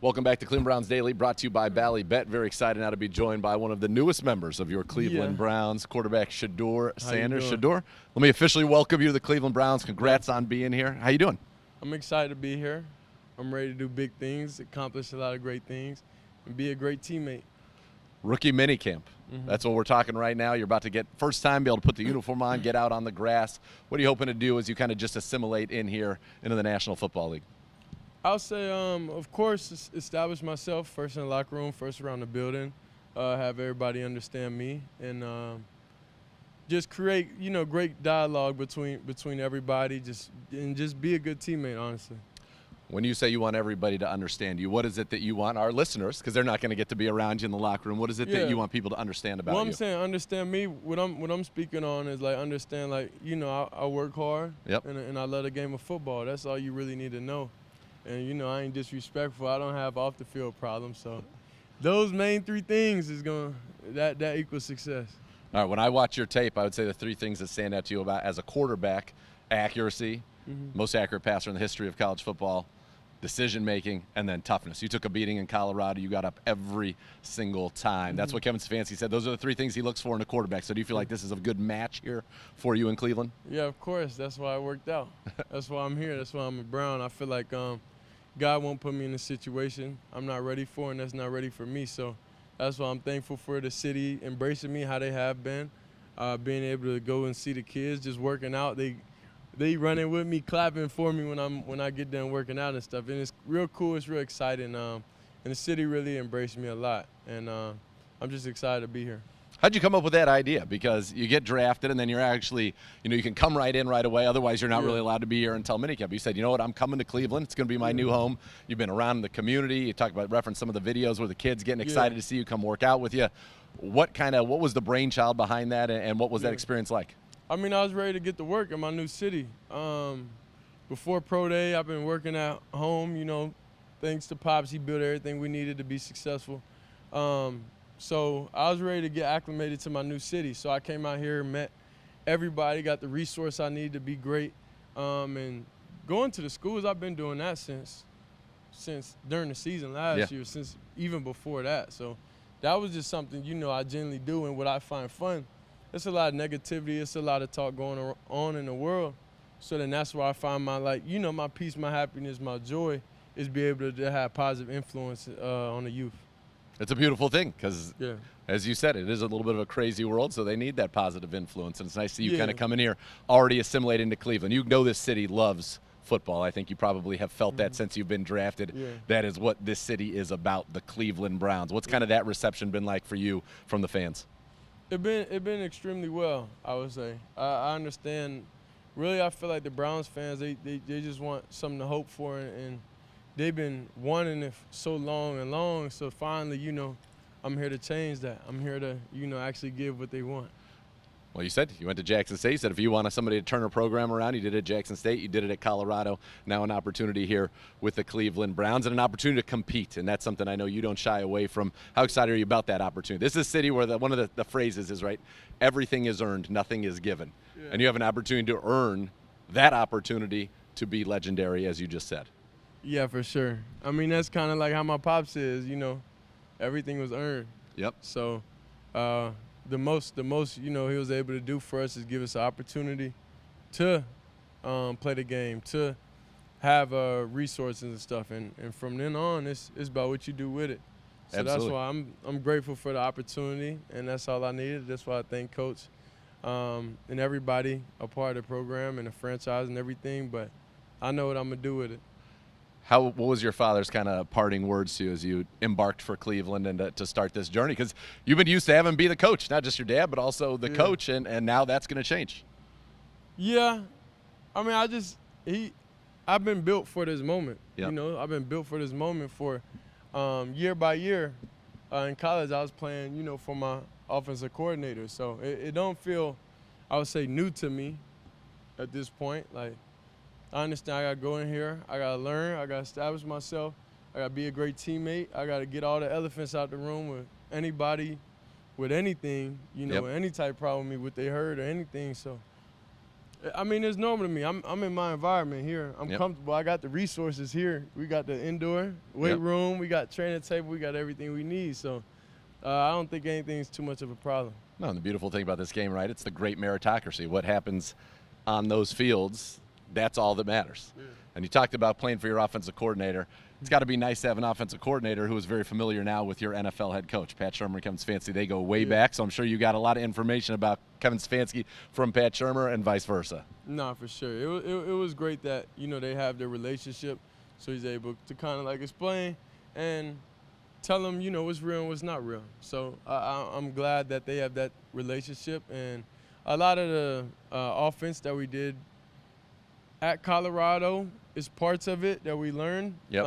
Welcome back to Cleveland Browns Daily, brought to you by Bally Bet. Very excited now to be joined by one of the newest members of your Cleveland Browns, quarterback Shedeur Sanders. Shedeur, let me officially welcome you to the Cleveland Browns. Congrats on being here. How you doing? I'm excited to be here. I'm ready to do big things, accomplish a lot of great things, and be a great teammate. Rookie minicamp. That's what we're talking right now. You're about to get first time, be able to put the uniform on, get out on the grass. What are you hoping to do as you kind of just assimilate in here into the National Football League? I'll say, of course, establish myself first in the locker room, first around the building, have everybody understand me, and just create, great dialogue between everybody, just be a good teammate, honestly. When you say you want everybody to understand you, what is it that you want our listeners, because they're not going to get to be around you in the locker room, what is it that you want people to understand about you? Well, I'm saying understand me. What I'm speaking on is understand I work hard and I love the game of football. That's all you really need to know. And, I ain't disrespectful. I don't have off-the-field problems. So those main three things is that equals success. All right, when I watch your tape, I would say the three things that stand out to you about as a quarterback: accuracy, most accurate passer in the history of college football, decision-making, and then toughness. You took a beating in Colorado. You got up every single time. That's what Kevin Stefanski said. Those are the three things he looks for in a quarterback. So do you feel like this is a good match here for you in Cleveland? Yeah, of course. That's why it worked out. That's why I'm here. That's why I'm a Brown. I feel like God won't put me in a situation I'm not ready for, and that's not ready for me. So that's why I'm thankful for the city embracing me how they have been, being able to go and see the kids just working out. They running with me, clapping for me when I get done working out and stuff. And it's real cool. It's real exciting. And the city really embraced me a lot. And I'm just excited to be here. How'd you come up with that idea? Because you get drafted and then you're actually, you can come right in right away. Otherwise, you're not really allowed to be here until minicamp. You said, you know what, I'm coming to Cleveland. It's going to be my new home. You've been around the community. You talk about reference some of the videos where the kids getting excited to see you come work out with you. What was the brainchild behind that, and what was that experience like? I mean, I was ready to get to work in my new city. Before Pro Day, I've been working at home, thanks to Pops. He built everything we needed to be successful. So I was ready to get acclimated to my new city. So I came out here, met everybody, got the resource I needed to be great. And going to the schools, I've been doing that since during the season last year, since even before that. So that was just something, I generally do and what I find fun. It's a lot of negativity. It's a lot of talk going on in the world. So then that's where I find my, my peace, my happiness, my joy is be able to have positive influence on the youth. It's a beautiful thing because, as you said, it is a little bit of a crazy world, so they need that positive influence. And it's nice to see you kind of come in here already assimilate into Cleveland. You know this city loves football. I think you probably have felt that since you've been drafted. That is what this city is about, the Cleveland Browns. What's kind of that reception been like for you from the fans? It been extremely well, I would say. I understand. Really, I feel like the Browns fans, they just want something to hope for, and they've been wanting it so long. So finally, I'm here to change that. I'm here to, actually give what they want. Well, you said you went to Jackson State. You said if you wanted somebody to turn a program around, you did it at Jackson State. You did it at Colorado. Now an opportunity here with the Cleveland Browns and an opportunity to compete, and that's something I know you don't shy away from. How excited are you about that opportunity? This is a city where one of the phrases is, right, everything is earned, nothing is given. And you have an opportunity to earn that opportunity to be legendary, as you just said. Yeah, for sure. I mean, that's kind of like how my pops is, everything was earned. Yep. So the most he was able to do for us is give us an opportunity to play the game, to have resources and stuff, and from then on it's about what you do with it. So Absolutely. That's why I'm grateful for the opportunity, and that's all I needed. That's why I thank Coach and everybody a part of the program and the franchise and everything, but I know what I'm gonna do with it. What was your father's kind of parting words to you as you embarked for Cleveland and to start this journey? Because you've been used to having him be the coach, not just your dad, but also the coach, and now that's going to change. Yeah. I mean, I've been built for this moment. Yep. I've been built for this moment for year by year. In college, I was playing, for my offensive coordinator. So it don't feel, I would say, new to me at this point. Like, I understand I got to go in here. I got to learn. I got to establish myself. I got to be a great teammate. I got to get all the elephants out the room with anybody with anything, any type of problem with what they heard or anything. So I mean, it's normal to me. I'm in my environment here. I'm Yep. comfortable. I got the resources here. We got the indoor weight Yep. room. We got training table. We got everything we need. So I don't think anything's too much of a problem. No, and the beautiful thing about this game, right, it's the great meritocracy. What happens on those fields, that's all that matters. Yeah. And you talked about playing for your offensive coordinator. It's got to be nice to have an offensive coordinator who is very familiar now with your NFL head coach. Pat Shurmur and Kevin Stefanski, they go way back, so I'm sure you got a lot of information about Kevin Stefanski from Pat Shurmur and vice versa. No, for sure. It was great that, they have their relationship, so he's able to kind of like explain and tell them, what's real and what's not real. So I'm glad that they have that relationship. And a lot of the offense that we did at Colorado is parts of it that we learned. Yep.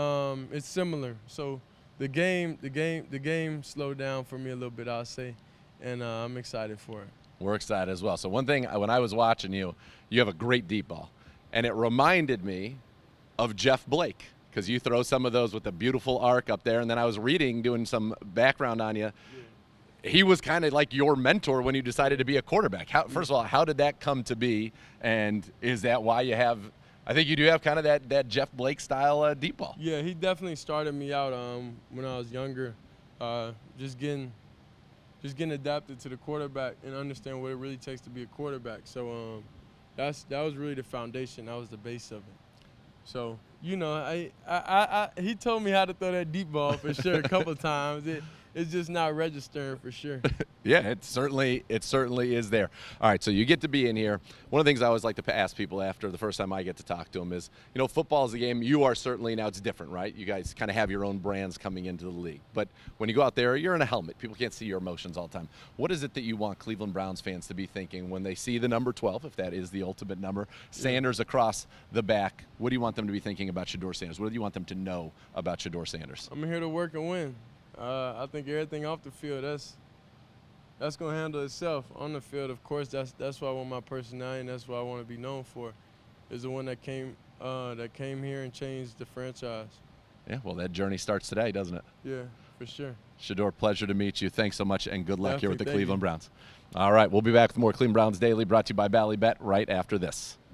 It's similar. So the game slowed down for me a little bit, I'll say, and I'm excited for it. We're excited as well. So one thing, when I was watching you, you have a great deep ball. And it reminded me of Jeff Blake, because you throw some of those with a beautiful arc up there. And then I was reading, doing some background on you. Yeah. He was kind of like your mentor when you decided to be a quarterback. First of all, how did that come to be? And is that why you have – I think you do have kind of that Jeff Blake style deep ball. Yeah, he definitely started me out when I was younger, just getting adapted to the quarterback and understand what it really takes to be a quarterback. So that was really the foundation. That was the base of it. So he told me how to throw that deep ball for sure a couple of times. It's just not registering for sure. Yeah, it certainly is there. All right, so you get to be in here. One of the things I always like to ask people after the first time I get to talk to them is, football is a game. You are certainly, now it's different, right? You guys kind of have your own brands coming into the league. But when you go out there, you're in a helmet. People can't see your emotions all the time. What is it that you want Cleveland Browns fans to be thinking when they see the number 12, if that is the ultimate number, Sanders across the back? What do you want them to be thinking about Shedeur Sanders? What do you want them to know about Shedeur Sanders? I'm here to work and win. I think everything off the field, that's going to handle itself. On the field, of course, that's what I want my personality, and that's what I want to be known for, is the one that came here and changed the franchise. Yeah, well, that journey starts today, doesn't it? Yeah, for sure. Shedeur, pleasure to meet you. Thanks so much, and good luck here with the Thank Cleveland you. Browns. All right, we'll be back with more Cleveland Browns Daily, brought to you by Ballybet right after this.